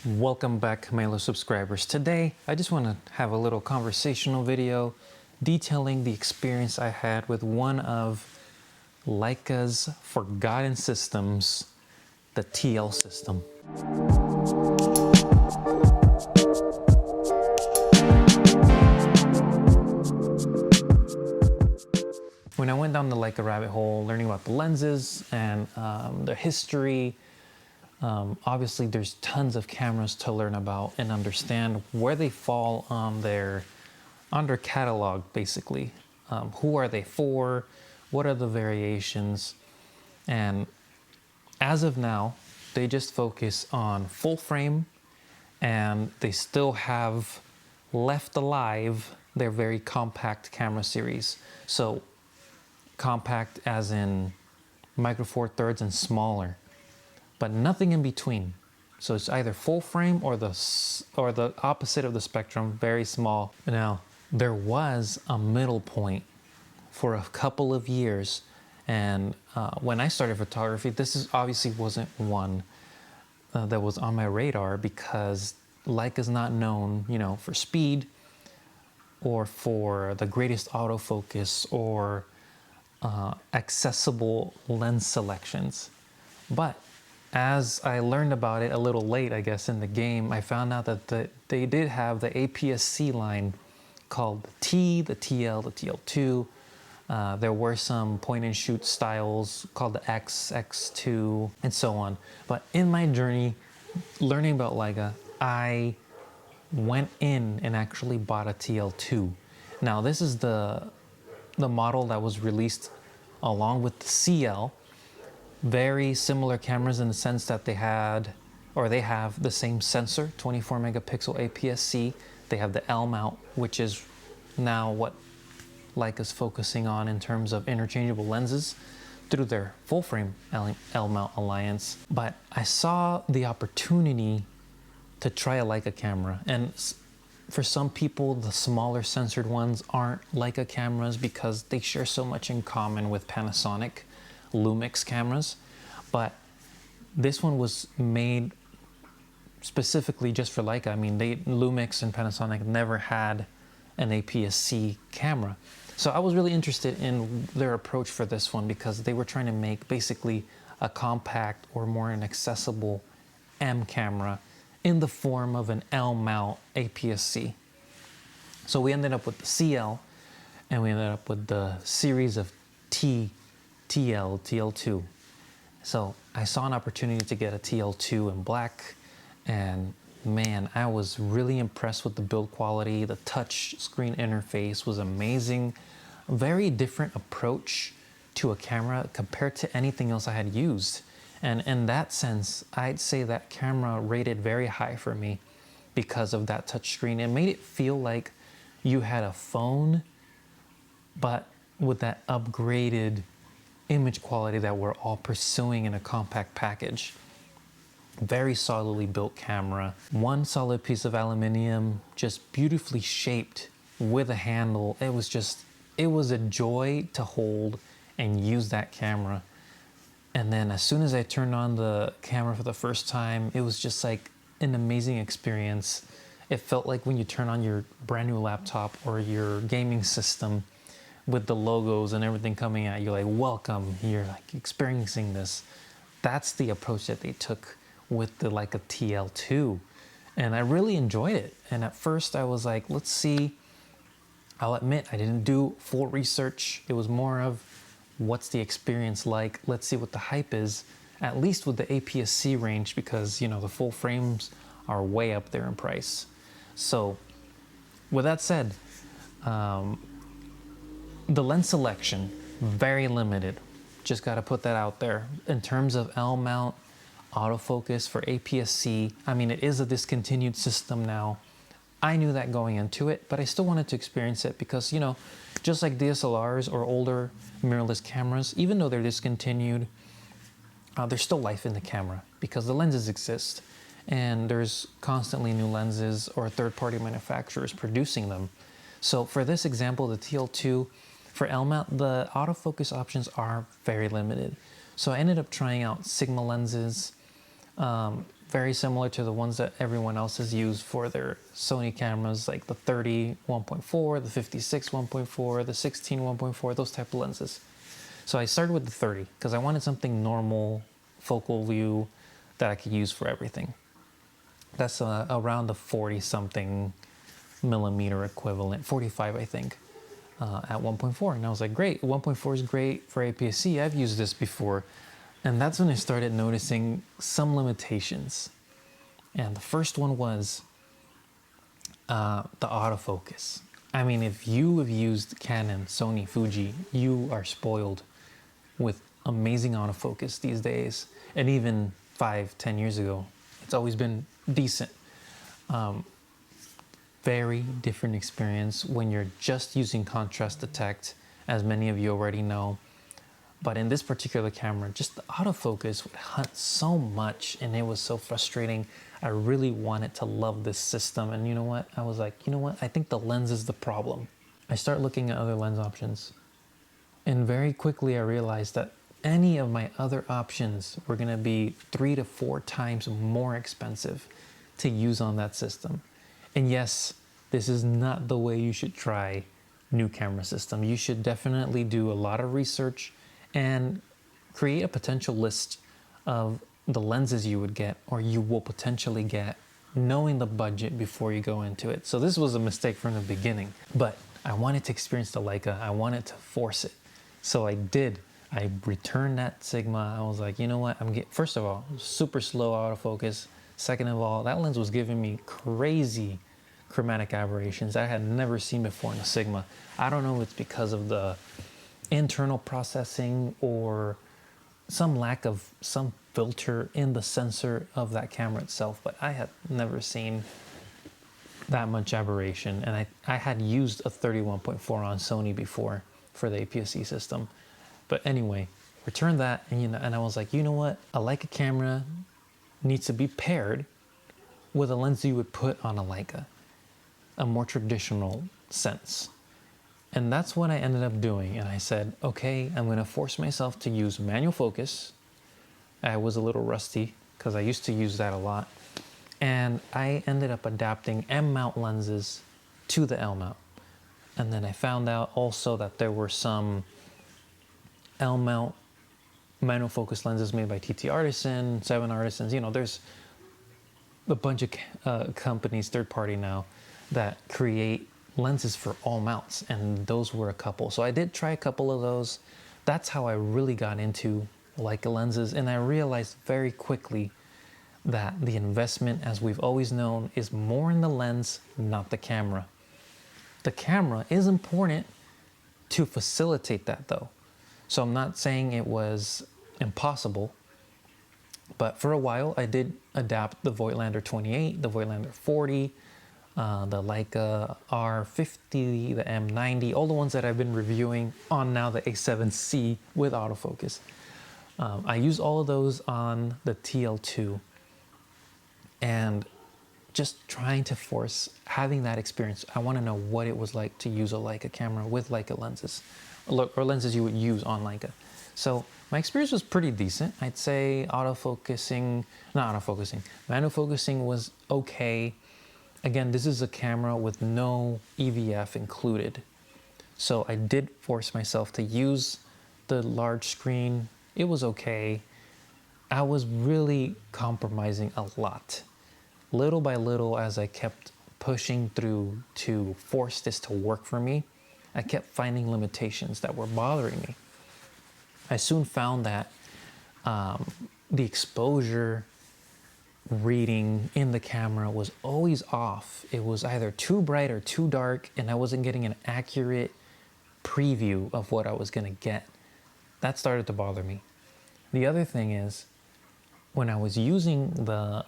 Welcome back, my little subscribers. Today, I just want to have a little conversational video detailing the experience I had with one of Leica's forgotten systems, the TL system. When I went down the Leica rabbit hole, learning about the lenses and the history, obviously there's tons of cameras to learn about and understand where they fall on their catalog, basically. Who are they for? What are the variations? And as of now, they just focus on full frame, and they still have left alive their very compact camera series. So compact as in micro four thirds and smaller, but nothing in between. So it's either full frame or the opposite of the spectrum, very small. Now, there was a middle point for a couple of years, and when I started photography, this obviously wasn't one that was on my radar, because Leica's not known, for speed or for the greatest autofocus or accessible lens selections. But as I learned about it a little late, I guess, in the game, I found out that they did have the APS-C line called the T, the TL, the TL2. There were some point and shoot styles called the X, X2, and so on. But in my journey learning about Leica, I went in and actually bought a TL2. Now, this is the model that was released along with the CL. Very similar cameras in the sense that they have the same sensor, 24 megapixel APS-C. They have the L mount, which is now what Leica's focusing on in terms of interchangeable lenses through their full frame L mount alliance. But I saw the opportunity to try a Leica camera, and for some people, the smaller censored ones aren't Leica cameras because they share so much in common with Panasonic Lumix cameras. But this one was made specifically just for Leica. I mean, Lumix and Panasonic never had an APS-C camera. So I was really interested in their approach for this one, because they were trying to make basically a compact or more an accessible M camera in the form of an L mount APS-C. So we ended up with the CL, and we ended up with the series of T, TL, TL2. So I saw an opportunity to get a TL2 in black, and man, I was really impressed with the build quality. The touch screen interface was amazing. A very different approach to a camera compared to anything else I had used. And in that sense, I'd say that camera rated very high for me because of that touch screen. It made it feel like you had a phone, but with that upgraded image quality that we're all pursuing in a compact package. Very solidly built camera. One solid piece of aluminum, just beautifully shaped with a handle. It was a joy to hold and use that camera. And then as soon as I turned on the camera for the first time, it was just like an amazing experience. It felt like when you turn on your brand new laptop or your gaming system with the logos and everything coming at you, like, welcome, you're like experiencing this. That's the approach that they took with the Leica TL2. And I really enjoyed it. And at first I was like, let's see. I'll admit, I didn't do full research. It was more of, what's the experience like? Let's see what the hype is, at least with the APS-C range, because, the full frames are way up there in price. So with that said, the lens selection, very limited. Just got to put that out there. In terms of L mount, autofocus for APS-C, I mean, it is a discontinued system now. I knew that going into it, but I still wanted to experience it because, just like DSLRs or older mirrorless cameras, even though they're discontinued, there's still life in the camera because the lenses exist, and there's constantly new lenses or third-party manufacturers producing them. So for this example, the TL2, for L mount, the autofocus options are very limited. So I ended up trying out Sigma lenses, very similar to the ones that everyone else has used for their Sony cameras, like the 30 1.4, the 56 1.4, the 16 1.4, those type of lenses. So I started with the 30 because I wanted something normal, focal view that I could use for everything. That's around the 40 something millimeter equivalent, 45 I think, at 1.4. And I was like, great, 1.4 is great for APS-C. I've used this before. And that's when I started noticing some limitations. And the first one was the autofocus. I mean, if you have used Canon, Sony, Fuji, you are spoiled with amazing autofocus these days. And even 5-10 years ago, it's always been decent. Very different experience when you're just using contrast detect, as many of you already know. But in this particular camera, just the autofocus would hunt so much and it was so frustrating. I really wanted to love this system. And you know what? I was like, you know what? I think the lens is the problem. I start looking at other lens options. And very quickly I realized that any of my other options were gonna be 3 to 4 times more expensive to use on that system. And yes, this is not the way you should try new camera system. You should definitely do a lot of research and create a potential list of the lenses you would get or you will potentially get, knowing the budget before you go into it. So this was a mistake from the beginning, but I wanted to experience the Leica. I wanted to force it. So I did. I returned that Sigma. I was like, you know what? First of all, super slow autofocus. Second of all, that lens was giving me crazy chromatic aberrations I had never seen before in a Sigma. I don't know if it's because of the internal processing or some lack of some filter in the sensor of that camera itself, but I had never seen that much aberration. And I had used a 31.4 on Sony before for the APS-C system. But anyway, returned that, and I was like, you know what? A Leica camera needs to be paired with a lens you would put on a Leica, a more traditional sense. And that's what I ended up doing. And I said, okay, I'm gonna force myself to use manual focus. I was a little rusty because I used to use that a lot. And I ended up adapting M mount lenses to the L mount. And then I found out also that there were some L mount manual focus lenses made by TT Artisan, 7 Artisans. You know, there's a bunch of companies, third party now, that create lenses for all mounts, and those were a couple. So I did try a couple of those. That's how I really got into Leica lenses, and I realized very quickly that the investment, as we've always known, is more in the lens, not the camera. The camera is important to facilitate that though. So I'm not saying it was impossible, but for a while I did adapt the Voigtlander 28, the Voigtlander 40, the Leica R50, the M90, all the ones that I've been reviewing on now the A7C with autofocus. I use all of those on the TL2 and just trying to force having that experience. I want to know what it was like to use a Leica camera with Leica lenses or lenses you would use on Leica. So my experience was pretty decent. I'd say manual focusing was okay. Again, this is a camera with no EVF included. So I did force myself to use the large screen. It was okay. I was really compromising a lot. Little by little, as I kept pushing through to force this to work for me, I kept finding limitations that were bothering me. I soon found that the exposure reading in the camera was always off. It was either too bright or too dark, and I wasn't getting an accurate preview of what I was gonna get. That started to bother me. The other thing is, when I was using the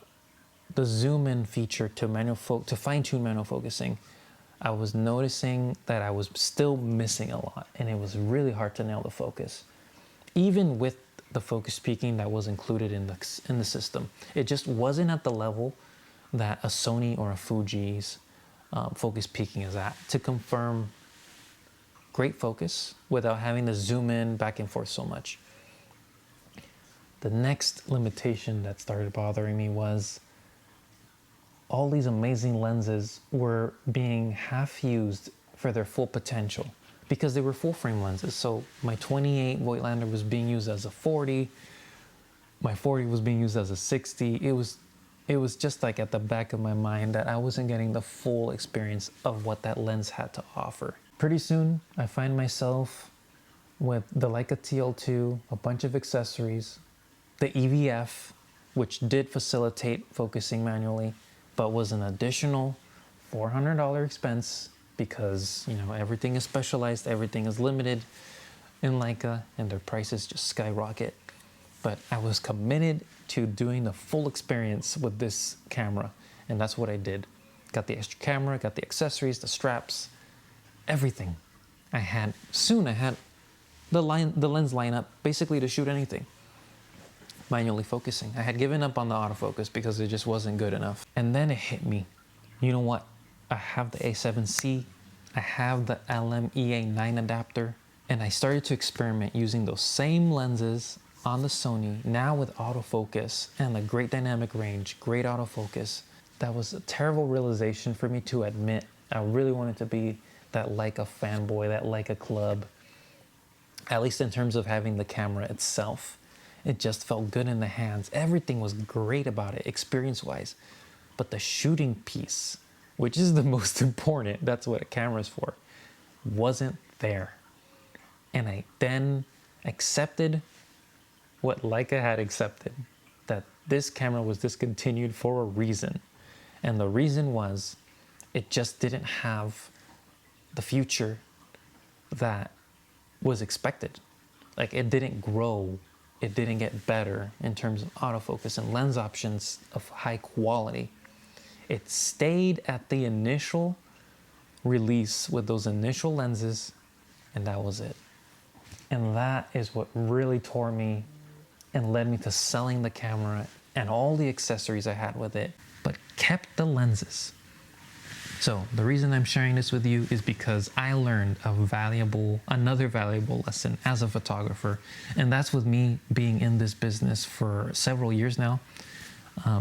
zoom in feature to fine-tune manual focusing, I was noticing that I was still missing a lot, and it was really hard to nail the focus. Even with the focus peaking that was included in the system, it just wasn't at the level that a Sony or a Fuji's focus peaking is at to confirm great focus without having to zoom in back and forth so much. The next limitation that started bothering me was all these amazing lenses were being half used for their full potential because they were full frame lenses. So my 28 Voigtlander was being used as a 40, my 40 was being used as a 60. It was just like at the back of my mind that I wasn't getting the full experience of what that lens had to offer. Pretty soon, I find myself with the Leica TL2, a bunch of accessories, the EVF, which did facilitate focusing manually, but was an additional $400 expense because, you know, everything is specialized, everything is limited in Leica, and their prices just skyrocket. But I was committed to doing the full experience with this camera, and that's what I did. Got the extra camera, got the accessories, the straps, everything. I had the lens lineup basically to shoot anything. Manually focusing. I had given up on the autofocus because it just wasn't good enough. And then it hit me. You know what? I have the A7C, I have the LMEA9 adapter, and I started to experiment using those same lenses on the Sony, now with autofocus and a great dynamic range, great autofocus. That was a terrible realization for me to admit. I really wanted to be that Leica fanboy, that Leica club, at least in terms of having the camera itself. It just felt good in the hands. Everything was great about it, experience-wise. But the shooting piece, which is the most important, that's what a camera's for, wasn't there. And I then accepted what Leica had accepted, that this camera was discontinued for a reason. And the reason was it just didn't have the future that was expected. Like, it didn't grow, it didn't get better in terms of autofocus and lens options of high quality. It stayed at the initial release with those initial lenses, and that was it. And that is what really tore me and led me to selling the camera and all the accessories I had with it, but kept the lenses. So the reason I'm sharing this with you is because I learned another valuable lesson as a photographer, and that's with me being in this business for several years now,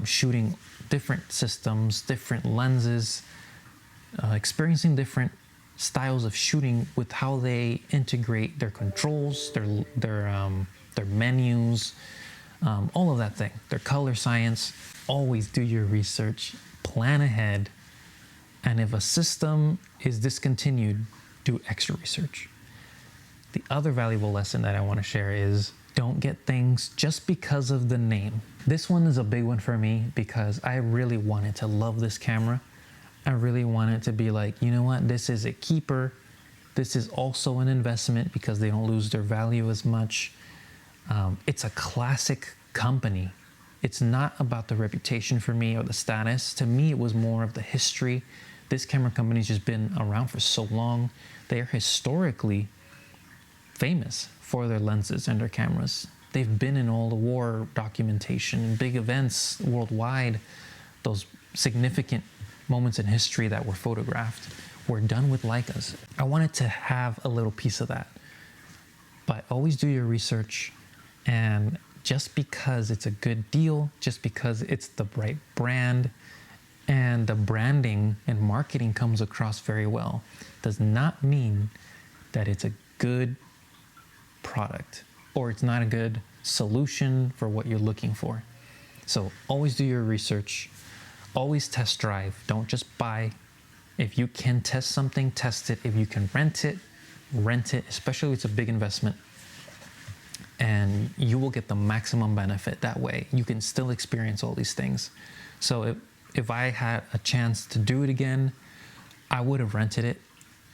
shooting different systems, different lenses, experiencing different styles of shooting with how they integrate their controls, their menus, all of that thing, their color science. Always do your research, plan ahead, and if a system is discontinued, do extra research. The other valuable lesson that I want to share is don't get things just because of the name. This one is a big one for me because I really wanted to love this camera. I really wanted to be like, you know what, this is a keeper. This is also an investment because they don't lose their value as much. It's a classic company. It's not about the reputation for me or the status. To me, it was more of the history. This camera company's just been around for so long. They are historically famous for their lenses and their cameras. They've been in all the war documentation and big events worldwide. Those significant moments in history that were photographed were done with Leicas. I wanted to have a little piece of that. But always do your research, and just because it's a good deal, just because it's the right brand, and the branding and marketing comes across very well, does not mean that it's a good product or it's not a good solution for what you're looking for. So always do your research, always test drive, don't just buy. If you can test something, test it. If you can rent it, especially if it's a big investment, and you will get the maximum benefit that way. You can still experience all these things. So if I had a chance to do it again, I would have rented it.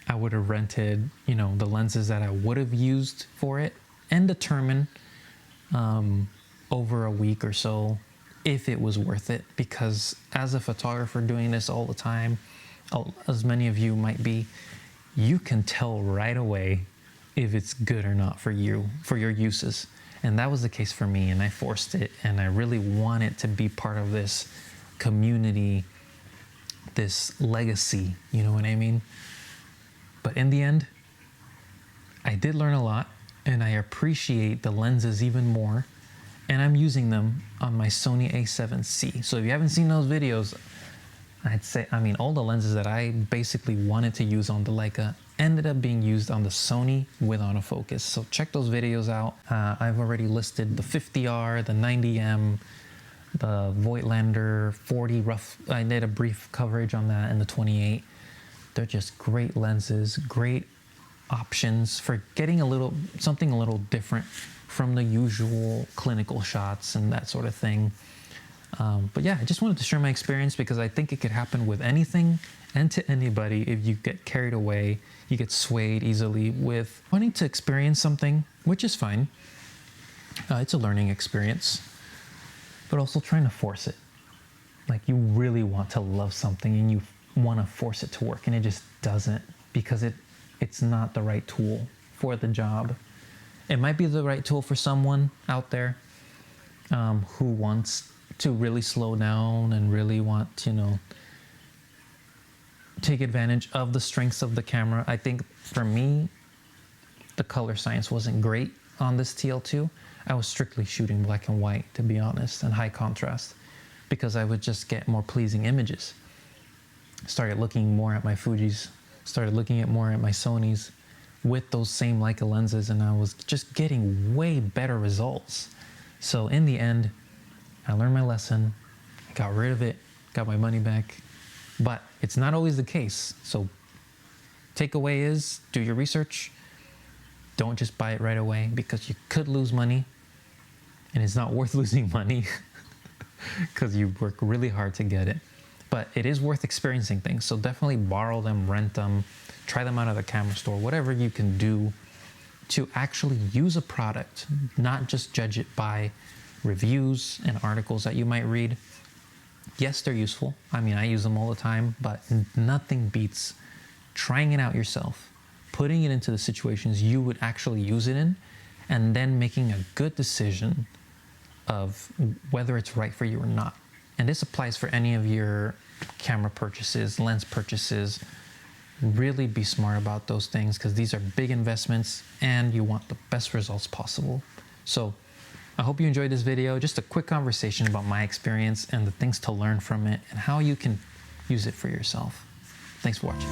I would have rented, the lenses that I would have used for it, and determine over a week or so if it was worth it. Because as a photographer doing this all the time, as many of you might be, you can tell right away if it's good or not for you, for your uses. And that was the case for me, and I forced it, and I really wanted to be part of this community, this legacy, you know what I mean? But in the end, I did learn a lot, and I appreciate the lenses even more. and I'm using them on my Sony A7C. So if you haven't seen those videos, I'd say, I mean, all the lenses that I basically wanted to use on the Leica ended up being used on the Sony with autofocus. So check those videos out. I've already listed the 50R, the 90M, the Voigtlander 40 rough. I did a brief coverage on that, and the 28. They're just great lenses, great options for getting something a little different from the usual clinical shots and that sort of thing. But yeah, I just wanted to share my experience because I think it could happen with anything and to anybody if you get carried away, you get swayed easily with wanting to experience something, which is fine. It's a learning experience, but also trying to force it. Like you really want to love something and you want to force it to work and it just doesn't because it's not the right tool for the job. It might be the right tool for someone out there who wants to really slow down and really want to, take advantage of the strengths of the camera. I think for me, the color science wasn't great on this TL2. I was strictly shooting black and white, to be honest, and high contrast because I would just get more pleasing images. Started looking more at my Fujis, started looking at more at my Sonys with those same Leica lenses, and I was just getting way better results. So in the end, I learned my lesson, got rid of it, got my money back, but it's not always the case. So takeaway is do your research. Don't just buy it right away because you could lose money and it's not worth losing money because you work really hard to get it. But it is worth experiencing things. So definitely borrow them, rent them, try them out at the camera store, whatever you can do to actually use a product, not just judge it by reviews and articles that you might read. Yes, they're useful. I mean, I use them all the time, but nothing beats trying it out yourself, putting it into the situations you would actually use it in, and then making a good decision of whether it's right for you or not. And this applies for any of your camera purchases, lens purchases. Really be smart about those things because these are big investments and you want the best results possible. So I hope you enjoyed this video. Just a quick conversation about my experience and the things to learn from it and how you can use it for yourself. Thanks for watching.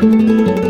you.